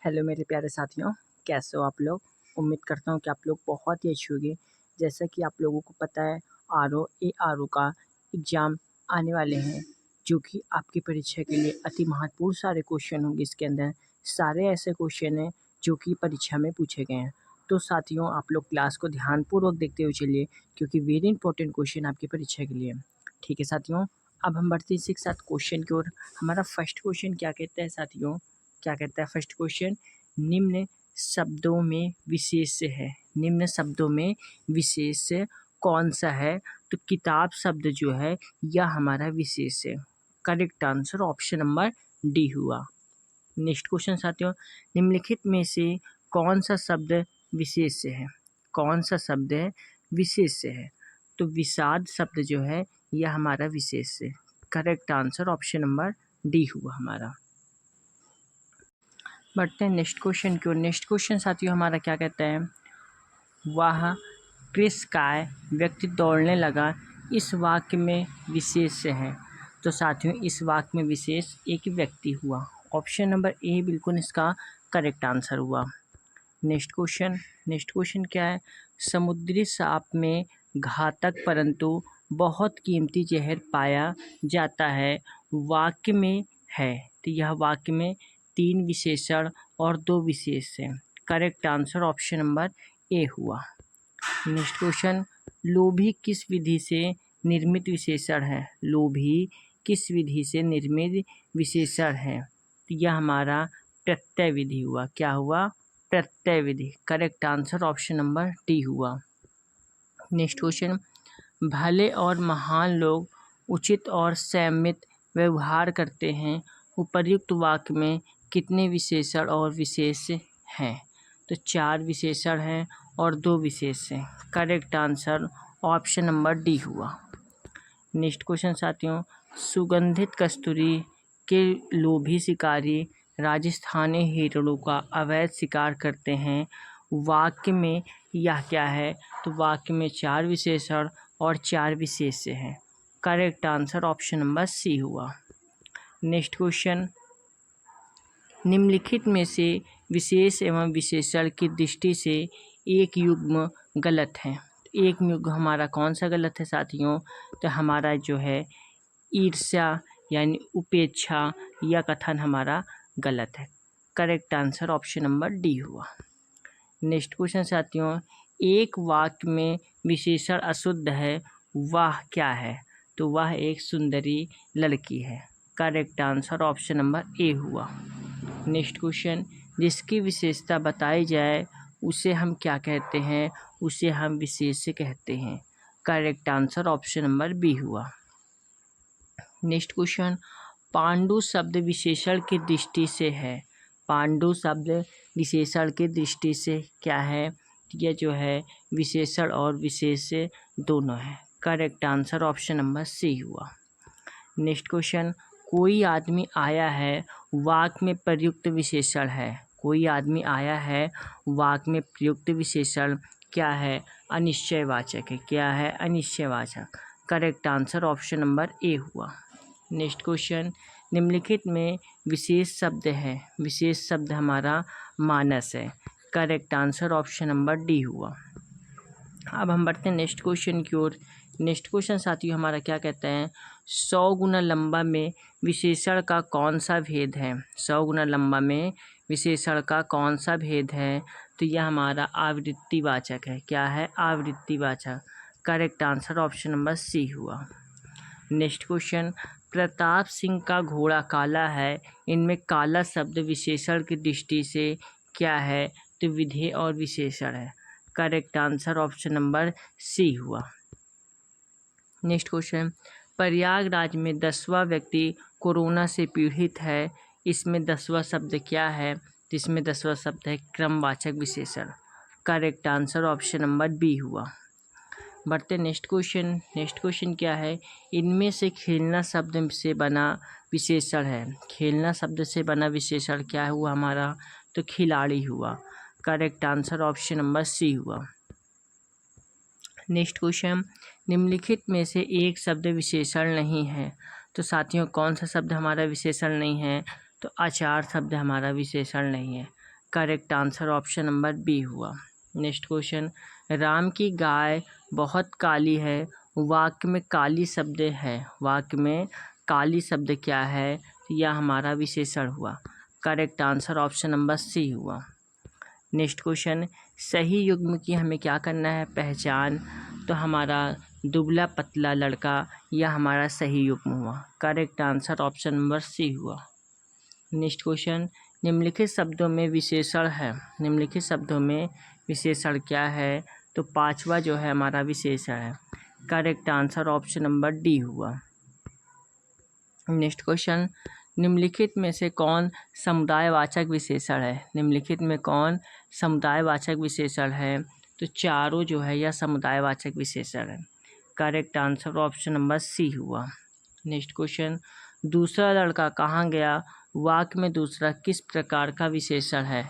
Hello मेरे प्यारे साथियों, कैसे हो आप लोग? उम्मीद करता हूँ कि आप लोग बहुत ही अच्छे होंगे। जैसा कि आप लोगों को पता है आरओ का एग्ज़ाम आने वाले हैं, जो कि आपकी परीक्षा के लिए अति महत्वपूर्ण सारे क्वेश्चन होंगे। इसके अंदर सारे ऐसे क्वेश्चन हैं जो कि परीक्षा में पूछे गए हैं। तो साथियों, आप लोग क्लास को ध्यानपूर्वक देखते हुए चलिए, क्योंकि वेरी इंपॉर्टेंट क्वेश्चन आपकी परीक्षा के लिए। ठीक है साथियों, अब हम बढ़ते हैं इसी के साथ क्वेश्चन की ओर। हमारा फर्स्ट क्वेश्चन क्या कहता है साथियों? क्या कहता है फर्स्ट क्वेश्चन? निम्न शब्दों में विशेष है। निम्न शब्दों में विशेष कौन सा है? तो किताब शब्द जो है यह हमारा विशेष है। Correct answer option number D हुआ। नेक्स्ट क्वेश्चन साथियों, निम्नलिखित में से कौन सा शब्द विशेष है? कौन सा शब्द है विशेष है? तो विषाद शब्द जो है यह हमारा विशेष है। Correct answer option number D हुआ हमारा। बढ़ते हैं नेक्स्ट क्वेश्चन की ओर। नेक्स्ट क्वेश्चन साथियों हमारा क्या कहता है? वह कृषकाय व्यक्ति दौड़ने लगा, इस वाक्य में विशेष है। तो साथियों इस वाक्य में विशेष एक व्यक्ति हुआ। ऑप्शन नंबर ए बिल्कुल इसका करेक्ट आंसर हुआ। नेक्स्ट क्वेश्चन क्या है? समुद्री सांप में घातक परंतु बहुत कीमती जहर पाया जाता है, वाक्य में है। तो यह वाक्य में 3 विशेषण और 2 विशेष हैं। Correct answer option number A हुआ। नेक्स्ट क्वेश्चन, लोभी किस विधि से निर्मित विशेषण है? लोभी किस विधि से निर्मित विशेषण है? तो यह हमारा प्रत्यय विधि हुआ। क्या हुआ? प्रत्यय विधि। Correct answer option number D हुआ। नेक्स्ट क्वेश्चन, भले और महान लोग उचित और संयमित व्यवहार करते हैं, उपर्युक्त वाक्य में कितने विशेषण और विशेष हैं? तो 4 विशेषण हैं और 2 विशेष हैं। Correct answer option number D हुआ। नेक्स्ट क्वेश्चन साथियों, सुगंधित कस्तूरी के लोभी शिकारी राजस्थानी हिरणों का अवैध शिकार करते हैं, वाक्य में यह क्या है? तो वाक्य में 4 विशेषण और 4 विशेष हैं। Correct answer option number C हुआ। नेक्स्ट क्वेश्चन, निम्नलिखित में से विशेष एवं विशेषण की दृष्टि से एक युग्म गलत है। एक युग्म हमारा कौन सा गलत है साथियों? तो हमारा जो है ईर्ष्या यानी उपेक्षा, यह कथन हमारा गलत है। Correct answer option number D हुआ। नेक्स्ट क्वेश्चन साथियों, एक वाक्य में विशेषण अशुद्ध है, वह क्या है? तो वह एक सुंदरी लड़की है। Correct answer option number A हुआ। नेक्स्ट क्वेश्चन, जिसकी विशेषता बताई जाए उसे हम क्या कहते हैं? उसे हम विशेष कहते हैं। Correct answer option number B हुआ। नेक्स्ट क्वेश्चन, पांडु शब्द विशेषण की दृष्टि से है। पांडु शब्द विशेषण की दृष्टि से क्या है? यह जो है विशेषण और विशेष दोनों है। Correct answer option number C हुआ। नेक्स्ट क्वेश्चन, कोई आदमी आया है, वाक्य में प्रयुक्त विशेषण है। कोई आदमी आया है, वाक्य में प्रयुक्त विशेषण क्या है? अनिश्चयवाचक है। क्या है? अनिश्चयवाचक। Correct answer option number A हुआ। नेक्स्ट क्वेश्चन, निम्नलिखित में विशेष शब्द है। विशेष शब्द हमारा मानस है। Correct answer option number D हुआ। अब हम बढ़ते हैं नेक्स्ट क्वेश्चन की ओर। नेक्स्ट क्वेश्चन साथियों हमारा क्या कहता है? 100 गुना लंबा में विशेषण का कौन सा भेद है? 100 गुना लंबा में विशेषण का कौन सा भेद है? तो यह हमारा आवृत्तिवाचक है। क्या है? आवृत्तिवाचक। Correct answer option number C हुआ। नेक्स्ट क्वेश्चन, प्रताप सिंह का घोड़ा काला है, इनमें काला शब्द विशेषण की दृष्टि से क्या है? तो विधेय और विशेषण है। Correct answer option number C हुआ। नेक्स्ट क्वेश्चन, प्रयागराज में 10वां व्यक्ति कोरोना से पीड़ित है, इसमें 10वां शब्द क्या है? तो इसमें 10वां शब्द है क्रमवाचक विशेषण। Correct answer option number B हुआ। बढ़ते नेक्स्ट क्वेश्चन क्या है? इनमें से खेलना शब्द से बना विशेषण है। खेलना शब्द से बना विशेषण क्या हुआ हमारा? तो खिलाड़ी हुआ। Correct answer option number C हुआ। नेक्स्ट क्वेश्चन, निम्नलिखित में से एक शब्द विशेषण नहीं है। तो साथियों कौन सा शब्द हमारा विशेषण नहीं है? तो आचार शब्द हमारा विशेषण नहीं है। Correct answer option number B हुआ। नेक्स्ट क्वेश्चन, राम की गाय बहुत काली है, वाक्य में काली शब्द है, वाक्य में काली शब्द क्या है, यह हमारा विशेषण हुआ। Correct answer option number C हुआ। नेक्स्ट क्वेश्चन, सही युग्म की हमें क्या करना है, पहचान, तो हमारा दुबला पतला लड़का यह हमारा सही युग्म हुआ। Correct answer option number C हुआ। नेक्स्ट क्वेश्चन, निम्नलिखित शब्दों में विशेषण है, निम्नलिखित शब्दों में विशेषण क्या है, तो पांचवा जो है हमारा विशेषण है। Correct answer option number D हुआ। नेक्स्ट क्वेश्चन, निम्नलिखित में से कौन समुदायवाचक विशेषण है, निम्नलिखित में कौन समुदायवाचक विशेषण है, तो चारों जो है यह समुदायवाचक विशेषण है। Correct answer option number C हुआ। नेक्स्ट क्वेश्चन, दूसरा लड़का कहाँ गया, वाक्य में दूसरा किस प्रकार का विशेषण है,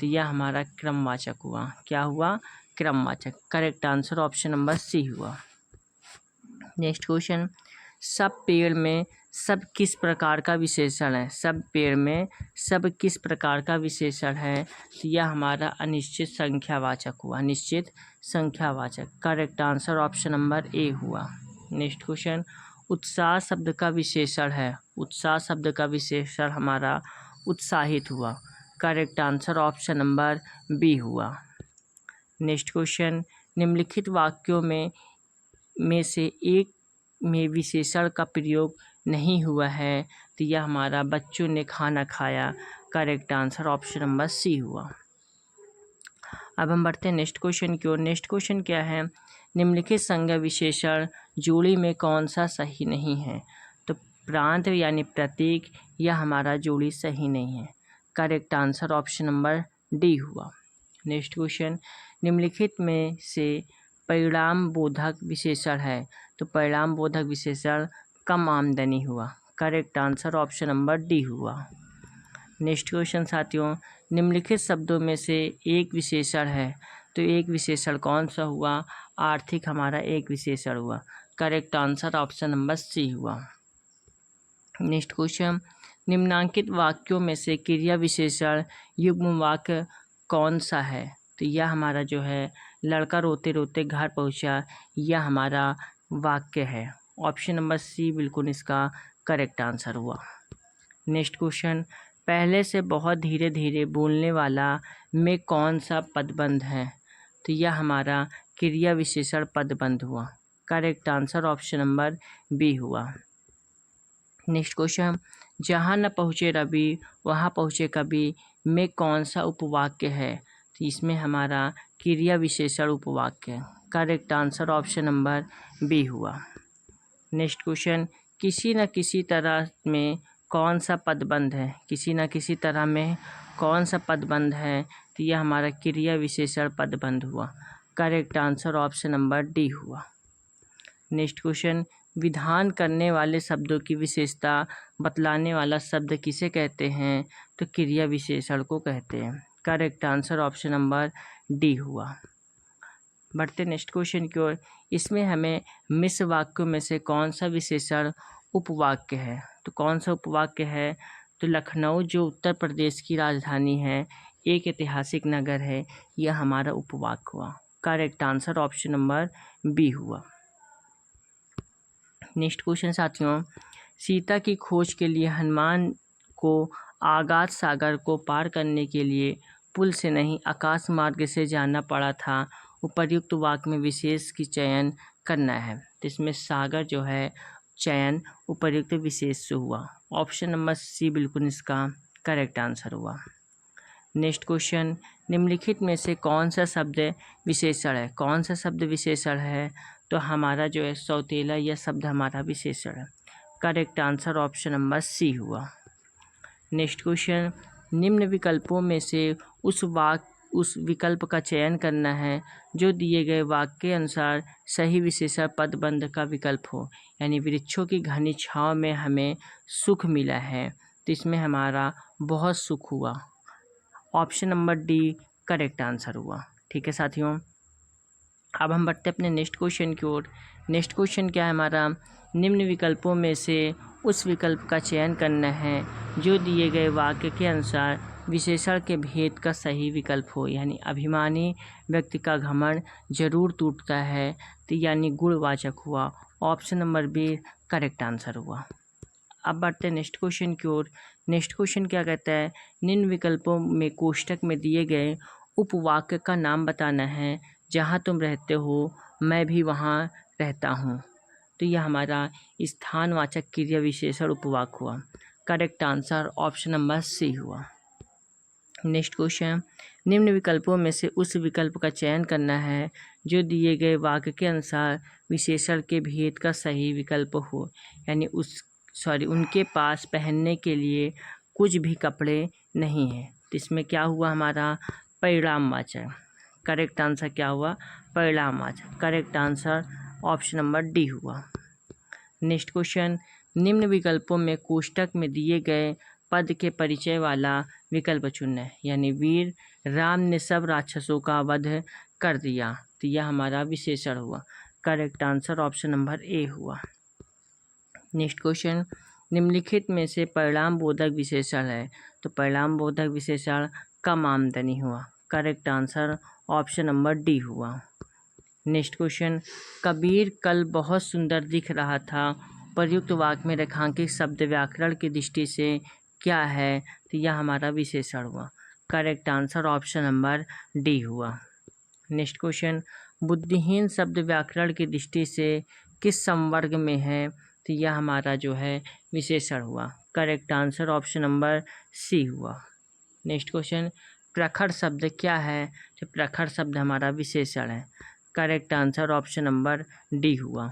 तो यह हमारा क्रमवाचक हुआ। क्या हुआ, क्रमवाचक। Correct answer option number C हुआ। नेक्स्ट क्वेश्चन, सब पेड़ में सब किस प्रकार का विशेषण है, सब पेड़ में सब किस प्रकार का विशेषण है, तो यह हमारा अनिश्चित संख्यावाचक हुआ, निश्चित संख्यावाचक। Correct answer option number A हुआ। नेक्स्ट क्वेश्चन, उत्साह शब्द का विशेषण है, उत्साह शब्द का विशेषण हमारा उत्साहित हुआ। Correct answer option number B हुआ। नेक्स्ट क्वेश्चन, निम्नलिखित वाक्यों में से एक में विशेषण का प्रयोग नहीं हुआ है, तो यह हमारा बच्चों ने खाना खाया। Correct answer option number C हुआ। अब हम बढ़ते हैं नेक्स्ट क्वेश्चन की ओर। नेक्स्ट क्वेश्चन क्या है, निम्नलिखित संज्ञा विशेषण जोड़ी में कौन सा सही नहीं है, तो प्रांत यानी प्रतीक, यह हमारा जोड़ी सही नहीं है। Correct answer option number D हुआ। नेक्स्ट क्वेश्चन, निम्नलिखित में से परिणाम बोधक विशेषण है, तो परिणाम बोधक विशेषण कम आमदनी हुआ। Correct answer option number D हुआ। नेक्स्ट क्वेश्चन साथियों, निम्नलिखित शब्दों में से एक विशेषण है, तो एक विशेषण कौन सा हुआ, आर्थिक हमारा एक विशेषण हुआ। Correct answer option number C हुआ। नेक्स्ट क्वेश्चन, निम्नांकित वाक्यों में से क्रिया विशेषण युग्म वाक्य कौन सा है, तो यह हमारा जो है लड़का रोते रोते घर पहुंचा, यह हमारा वाक्य है। ऑप्शन नंबर सी बिल्कुल इसका करेक्ट आंसर हुआ। नेक्स्ट क्वेश्चन, पहले से बहुत धीरे धीरे बोलने वाला में कौन सा पदबंध है, तो यह हमारा क्रिया विशेषण पदबंध हुआ। Correct answer option number B हुआ। नेक्स्ट क्वेश्चन, जहाँ न पहुँचे रवि वहाँ पहुँचे कभी में कौन सा उपवाक्य है, तो इसमें हमारा क्रिया विशेषण उपवाक्य। Correct answer option number B हुआ। नेक्स्ट क्वेश्चन, किसी न किसी तरह में कौन सा पदबंध है, किसी न किसी तरह में कौन सा पदबंध है, तो यह हमारा क्रिया विशेषण पदबंध हुआ। Correct answer option number D हुआ। नेक्स्ट क्वेश्चन, विधान करने वाले शब्दों की विशेषता बतलाने वाला शब्द किसे कहते हैं, तो क्रिया विशेषण को कहते हैं। Correct answer option number D हुआ। बढ़ते नेक्स्ट क्वेश्चन की ओर। इसमें हमें मिश्र वाक्यों में से कौन सा विशेषण उपवाक्य है, तो कौन सा उपवाक्य है, तो लखनऊ जो उत्तर प्रदेश की राजधानी है, एक ऐतिहासिक नगर है, यह हमारा उपवाक्य हुआ। Correct answer option number B हुआ। नेक्स्ट क्वेश्चन साथियों, सीता की खोज के लिए हनुमान को आगाध सागर को पार करने के लिए पुल से नहीं आकाश मार्ग से जाना पड़ा था। उपर्युक्त वाक्य में विशेष की चयन करना है, तो इसमें सागर जो है चयन उपर्युक्त विशेष से हुआ। ऑप्शन नंबर सी बिल्कुल इसका करेक्ट आंसर हुआ। नेक्स्ट क्वेश्चन, निम्नलिखित में से कौन सा शब्द विशेषण है, कौन सा शब्द विशेषण है, तो हमारा जो है सौतेला यह शब्द हमारा विशेषण है। Correct answer option number C हुआ। नेक्स्ट क्वेश्चन, निम्न विकल्पों में से उस विकल्प का चयन करना है जो दिए गए वाक्य के अनुसार सही विशेषण पदबंध का विकल्प हो, यानी वृक्षों की घनी छांव में हमें सुख मिला है, तो इसमें हमारा बहुत सुख हुआ। Option number D correct answer हुआ। ठीक है साथियों, अब हम बढ़ते अपने नेक्स्ट क्वेश्चन की ओर। नेक्स्ट क्वेश्चन क्या है हमारा, निम्न विकल्पों में से उस विकल्प का चयन करना है जो दिए गए वाक्य के अनुसार विशेषण के भेद का सही विकल्प हो, यानी अभिमानी व्यक्ति का घमंड जरूर टूटता है, तो यानी गुणवाचक हुआ। Option number B correct answer हुआ। अब बढ़ते हैं नेक्स्ट क्वेश्चन की ओर। नेक्स्ट क्वेश्चन क्या कहता है, निम्न विकल्पों में कोष्टक में दिए गए उपवाक्य का नाम बताना है। जहाँ तुम रहते हो मैं भी वहाँ रहता हूँ। तो यह हमारा स्थानवाचक क्रिया विशेषण उपवाक्य हुआ। Correct answer option number C हुआ। नेक्स्ट क्वेश्चन, निम्न विकल्पों में से उस विकल्प का चयन करना है जो दिए गए वाक्य के अनुसार विशेषण के भेद का सही विकल्प हो, यानी उनके पास पहनने के लिए कुछ भी कपड़े नहीं हैं। तो इसमें क्या हुआ हमारा परिणामवाचक। करेक्ट आंसर क्या हुआ परिणामवाचक। Correct answer option number D हुआ। नेक्स्ट क्वेश्चन, निम्न विकल्पों में कोष्टक में दिए गए पद के परिचय वाला विकल्प चुनना है, यानी वीर राम ने सब राक्षसों का वध कर दिया। तो यह हमारा विशेषण हुआ। Correct answer option number A हुआ। नेक्स्ट क्वेश्चन, निम्नलिखित में से परिणाम बोधक विशेषण है, तो परिणाम बोधक विशेषण कम आमदनी हुआ। Correct answer option number D हुआ। नेक्स्ट क्वेश्चन, कबीर कल बहुत सुंदर दिख रहा था। प्रयुक्त वाक्य में रेखांकित शब्द व्याकरण की दृष्टि से क्या है, तो यह हमारा विशेषण हुआ। Correct answer option number D हुआ। नेक्स्ट क्वेश्चन, बुद्धिहीन शब्द व्याकरण की दृष्टि से किस संवर्ग में है, तो यह हमारा जो है विशेषण हुआ। Correct answer option number C हुआ। नेक्स्ट क्वेश्चन, प्रखर शब्द क्या है, तो प्रखर शब्द हमारा विशेषण है। Correct answer option number D हुआ।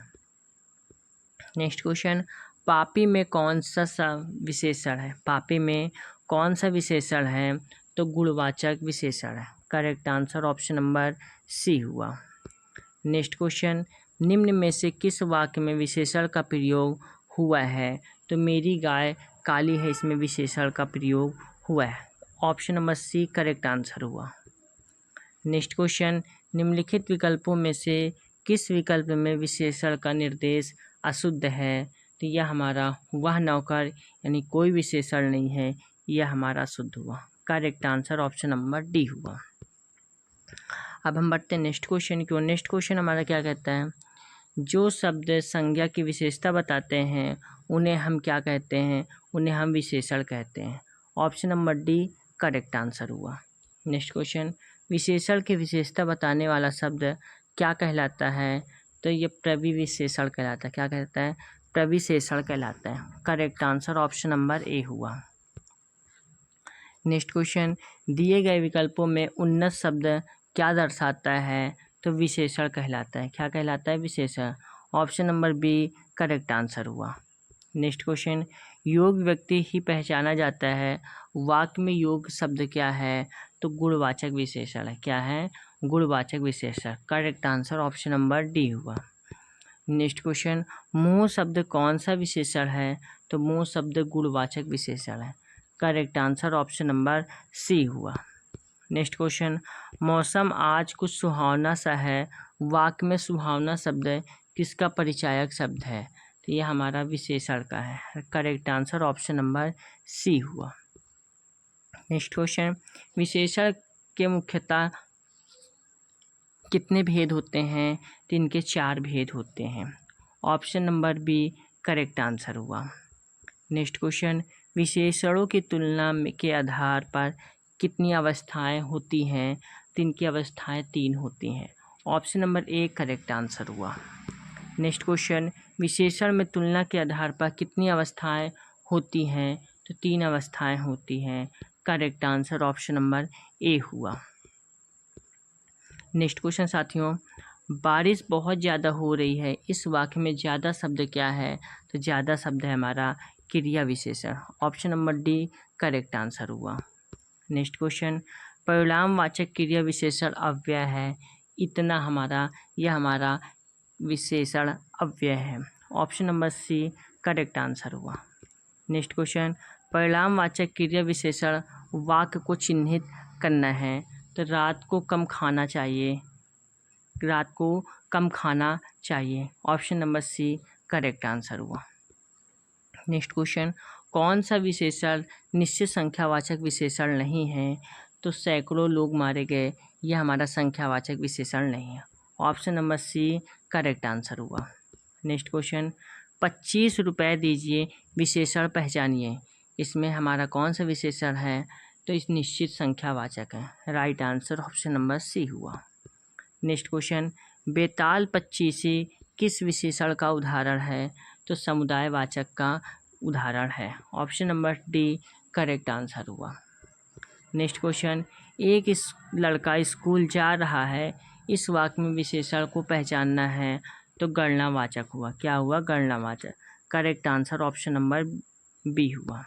नेक्स्ट क्वेश्चन, पापी में कौन सा विशेषण है, पापी में कौन सा विशेषण है, तो गुणवाचक विशेषण है। Correct answer option number C हुआ। नेक्स्ट क्वेश्चन, निम्न में से किस वाक्य में विशेषण का प्रयोग हुआ है, तो मेरी गाय काली है, इसमें विशेषण का प्रयोग हुआ है। Option number C correct answer हुआ। नेक्स्ट क्वेश्चन, निम्नलिखित विकल्पों में से किस विकल्प में विशेषण का निर्देश अशुद्ध है, तो यह हमारा वह नौकर यानी कोई विशेषण नहीं है, यह हमारा शुद्ध हुआ। Correct answer option number D हुआ। अब हम बढ़ते हैं नेक्स्ट क्वेश्चन की ओर। नेक्स्ट क्वेश्चन हमारा क्या कहता है, जो शब्द संज्ञा की विशेषता बताते हैं उन्हें हम क्या कहते हैं, उन्हें हम विशेषण कहते हैं। Option number D correct answer हुआ। नेक्स्ट क्वेश्चन, विशेषण की विशेषता बताने वाला शब्द क्या कहलाता है, तो ये प्रविशेषण कहलाता है। क्या कहता है प्रविशेषण कहलाता है। Correct answer option number A हुआ। नेक्स्ट क्वेश्चन, दिए गए विकल्पों में उन्नत शब्द क्या दर्शाता है, तो विशेषण कहलाता है। क्या कहलाता है विशेषण। Option number B correct answer हुआ। नेक्स्ट क्वेश्चन, योग व्यक्ति ही पहचाना जाता है, वाक्य में योग शब्द क्या है, तो गुणवाचक विशेषण है। क्या है गुणवाचक विशेषण। Correct answer option number D हुआ। नेक्स्ट क्वेश्चन, मोह शब्द कौन सा विशेषण है, तो मोह शब्द गुणवाचक विशेषण है। Correct answer option number C हुआ। नेक्स्ट क्वेश्चन, मौसम आज कुछ सुहावना सा है, वाक्य में सुहावना शब्द किसका परिचायक शब्द है, तो यह हमारा विशेषण का है। Correct answer option number C हुआ। नेक्स्ट क्वेश्चन, विशेषण के मुख्यतः कितने भेद होते हैं, तो इनके 4 भेद होते हैं। Option number B correct answer हुआ। नेक्स्ट क्वेश्चन, विशेषणों की तुलना के आधार पर कितनी अवस्थाएं होती हैं, तो इनकी अवस्थाएं 3 होती हैं। Option number A correct answer हुआ। नेक्स्ट क्वेश्चन, विशेषण में तुलना के आधार पर कितनी अवस्थाएं होती हैं, तो 3 अवस्थाएं होती हैं। Correct answer option number A हुआ। नेक्स्ट क्वेश्चन साथियों, बारिश बहुत ज़्यादा हो रही है, इस वाक्य में ज़्यादा शब्द क्या है, तो ज़्यादा शब्द है हमारा क्रिया विशेषण। Option number D correct answer हुआ। नेक्स्ट क्वेश्चन, परिणामवाचक क्रिया विशेषण अव्यय है, इतना हमारा यह हमारा विशेषण अव्यय है। Option number C correct answer हुआ। नेक्स्ट क्वेश्चन, परिणामवाचक क्रिया विशेषण वाक्य को चिन्हित करना है, तो रात को कम खाना चाहिए, रात को कम खाना चाहिए। Option number C correct answer हुआ। नेक्स्ट क्वेश्चन, कौन सा विशेषण निश्चित संख्यावाचक विशेषण नहीं है? तो सैकड़ों लोग मारे गए, यह हमारा संख्यावाचक विशेषण नहीं है। Option number C correct answer हुआ। नेक्स्ट क्वेश्चन, 25 रुपये दीजिए, विशेषण पहचानिए। इसमें हमारा कौन सा विशेषण है? तो इस निश्चित संख्यावाचक है। Right answer option number C हुआ। नेक्स्ट क्वेश्चन, बेताल पच्चीसी किस विशेषण का उदाहरण है? तो समुदायवाचक का उदाहरण है। Option number D correct answer हुआ। नेक्स्ट क्वेश्चन, एक लड़का स्कूल जा रहा है, इस वाक्य में विशेषण को पहचानना है। तो गणनावाचक हुआ। क्या हुआ? गणनावाचक। Correct answer option number B हुआ।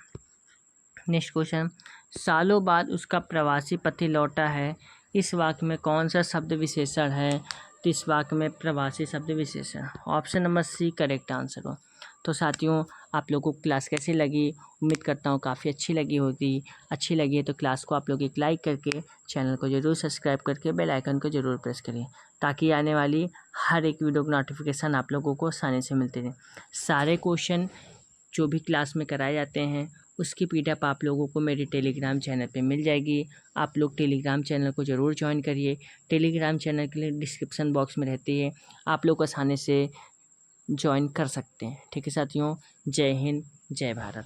नेक्स्ट क्वेश्चन, सालों बाद उसका प्रवासी पति लौटा है, इस वाक्य में कौन सा शब्द विशेषण है? तो इस वाक्य में प्रवासी शब्द विशेषण। Option number C correct answer हो। तो साथियों, आप लोगों को क्लास कैसी लगी? उम्मीद करता हूँ काफ़ी अच्छी लगी होगी। अच्छी लगी है तो क्लास को आप लोग एक लाइक करके चैनल को ज़रूर सब्सक्राइब करके बेल आइकन को ज़रूर प्रेस करिए, ताकि आने वाली हर एक वीडियो की नोटिफिकेशन आप लोगों को आसानी से मिलती रहे। सारे क्वेश्चन जो भी क्लास में कराए जाते हैं उसकी PDF आप लोगों को मेरे टेलीग्राम चैनल पे मिल जाएगी। आप लोग टेलीग्राम चैनल को ज़रूर ज्वाइन करिए। टेलीग्राम चैनल के लिए डिस्क्रिप्शन बॉक्स में रहती है, आप लोग आसानी से ज्वाइन कर सकते हैं। ठीक है साथियों, जय हिंद, जय भारत।